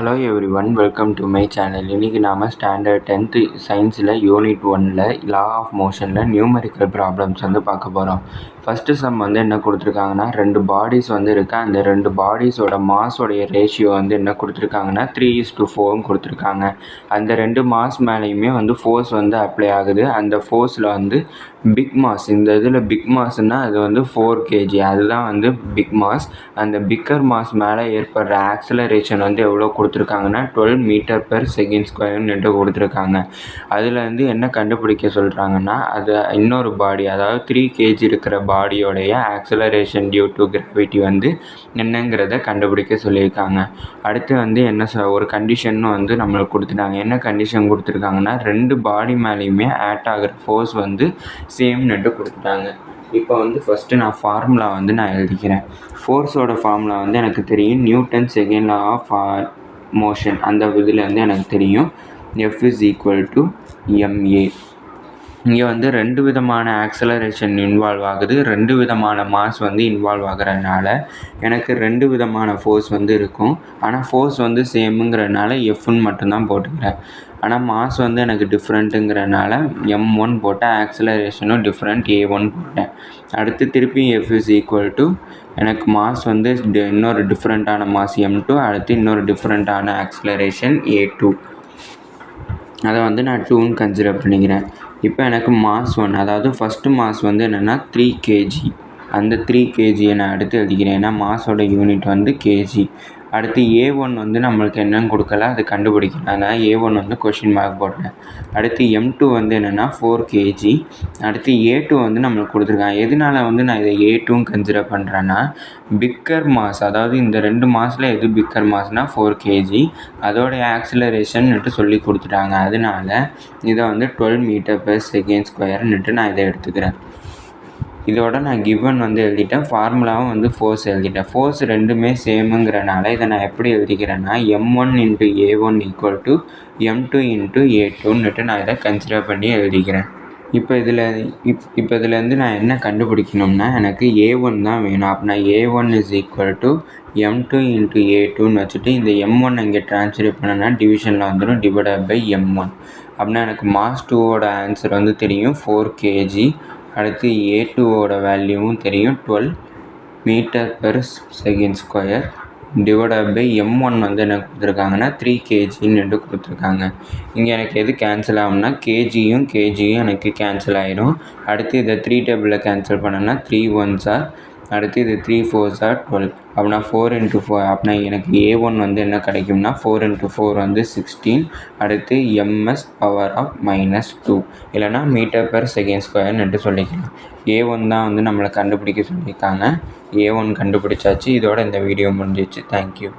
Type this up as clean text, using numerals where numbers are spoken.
Hello everyone, welcome to my channel. இன்றைக்கி நாம் standard 10th சயின்ஸில் யூனிட் 1ல் லா ஆஃப் மோஷனில் நியூமெரிக்கல் ப்ராப்ளம்ஸ் வந்து பார்க்க போகிறோம். ஃபஸ்ட்டு சம் வந்து என்ன கொடுத்துருக்காங்கன்னா, ரெண்டு பாடிஸ் வந்து இருக்குது. அந்த ரெண்டு பாடிஸோட மாஸோடைய ரேஷியோ வந்து என்ன கொடுத்துருக்காங்கன்னா 3:4 கொடுத்துருக்காங்க. அந்த ரெண்டு மாஸ் மேலேயுமே வந்து ஃபோர்ஸ் வந்து அப்ளை ஆகுது. அந்த ஃபோர்ஸில் வந்து பிக் மாஸ், இந்த இதில் பிக் மாஸ்னால் அது வந்து 4 kg, அதுதான் வந்து பிக் மாஸ். அந்த பிக்கர் மாஸ் மேலே ஏற்படுற ஆக்சலரேஷன் வந்து எவ்வளோ கொடுத்துருக்காங்கன்னா 12 m/s² கொடுத்துருக்காங்க. அதில் வந்து என்ன கண்டுபிடிக்க சொல்கிறாங்கன்னா, அது இன்னொரு பாடி, அதாவது 3 kg இருக்கிற பாடியோடைய ஆக்சலரேஷன் டியூ டு கிராவிட்டி வந்து என்னங்கிறத கண்டுபிடிக்க சொல்லியிருக்காங்க. அடுத்து வந்து என்ன ஒரு கண்டிஷன் வந்து நம்மளுக்கு கொடுத்துட்டாங்க. என்ன கண்டிஷன் கொடுத்துருக்காங்கன்னா, ரெண்டு பாடி மேலேயுமே ஆக்ட் ஆகிற ஃபோர்ஸ் வந்து சேம்னுட்டு கொடுத்துட்டாங்க. இப்போ வந்து ஃபஸ்ட்டு நான் ஃபார்முலா வந்து நான் எழுதிக்கிறேன். ஃபோர்ஸோட ஃபார்முலா வந்து எனக்கு தெரியும், Newton second law of motion. அந்த இதில் வந்து எனக்கு தெரியும் F = ma. இங்கே வந்து ரெண்டு விதமான ஆக்சலரேஷன் இன்வால்வ் ஆகுது, ரெண்டு விதமான மாஸ் வந்து இன்வால்வ் ஆகிறதுனால எனக்கு ரெண்டு விதமான ஃபோர்ஸ் வந்து இருக்கும். ஆனால் ஃபோர்ஸ் வந்து சேமுங்கிறதுனால எஃப்னு மட்டும்தான் போட்டுக்கிறேன். ஆனால் மாஸ் வந்து எனக்கு டிஃப்ரெண்ட்டுங்கிறனால m1 போட்டேன், ஆக்சலரேஷனும் டிஃப்ரெண்ட் a1 போட்டேன். அடுத்து திருப்பி F எனக்கு மாஸ் வந்து இன்னொரு டிஃப்ரெண்ட்டான மாஸ் m2, அடுத்து இன்னொரு டிஃப்ரெண்ட்டான ஆக்சலரேஷன் a2. அதை வந்து நான் 2ன்னு கன்சிடர் பண்ணிக்கிறேன். இப்போ எனக்கு மாஸ் 1, அதாவது ஃபஸ்ட்டு மாஸ் வந்து என்னென்னா 3 kg. அந்த 3 kgயை நான் அடுத்து எழுதிக்கிறேன், ஏன்னா மாஸோட யூனிட் வந்து kg. அடுத்து a1 வந்து நம்மளுக்கு என்னென்னு கொடுக்கல, அது கண்டுபிடிக்கல, அதனால் a1 வந்து கொஷின் மார்க் போட்டேன். அடுத்து m2 வந்து என்னென்னா 4 kg. அடுத்து a2 வந்து நம்மளுக்கு கொடுத்துருக்காங்க. எதனால வந்து நான் இதை a2ன்னு கன்சிடர் பண்ணுறேன்னா, பிக்கர் மாஸ், அதாவது இந்த ரெண்டு மாஸில் எது பிக்கர் மாஸ்னால் 4 kg, அதோடைய ஆக்சிலரேஷன்னுட்டு சொல்லி கொடுத்துட்டாங்க. அதனால இதை வந்து 12 m/s² நான் இதை எடுத்துக்கிறேன். இதோட நான் கிவன் வந்து எழுதிட்டேன், ஃபார்முலாவும் வந்து ஃபோர்ஸ் எழுதிட்டேன். ஃபோர்ஸ் ரெண்டுமே சேமுங்கிறனால இதை நான் எப்படி எழுதிக்கிறேன்னா, m1 × a1 = m2 × a2ன்னுட்டு நான் இதை கன்சிடர் பண்ணி எழுதிக்கிறேன். இப்போ இதுலேருந்து நான் என்ன கண்டுபிடிக்கணும்னா, எனக்கு a1 தான் வேணும். அப்போ நான் a1 = m2 × a2ன்னு வச்சுட்டு இந்த m1 இங்கே ட்ரான்ஸ்ஃபர் பண்ணனா டிவிஷனில் வந்துடும், /m1. அப்படின்னா எனக்கு மாஸ் 2வோட ஆன்சர் வந்து தெரியும் 4 kg. அடுத்து a2வோட வேல்யூவும் தெரியும் 12 m/s². /m1 வந்து என்ன கொடுத்துருக்காங்கன்னா 3 kgன்னு கொடுத்துருக்காங்க. இங்கே எனக்கு எது கேன்சல் ஆகும்னா கேஜியும் எனக்கு கேன்சல் ஆகிடும். அடுத்து இதை 3 டேபிளில் கேன்சல் பண்ணோன்னா 3 1s are, அடுத்து இது 3 4s are 12. அப்படின்னா 4 × 4, அப்படின்னா எனக்கு a1 வந்து என்ன கிடைக்கும்னா 4 × 4 வந்து 16. அடுத்து ms⁻², இல்லைனா m/s²ன்னுட்டு சொல்லிக்கலாம். a1 தான் வந்து நம்மளை கண்டுபிடிக்க சொல்லியிருக்காங்க. a1 கண்டுபிடிச்சாச்சு. இதோட இந்த வீடியோ முடிஞ்சிச்சு. தேங்க்யூ.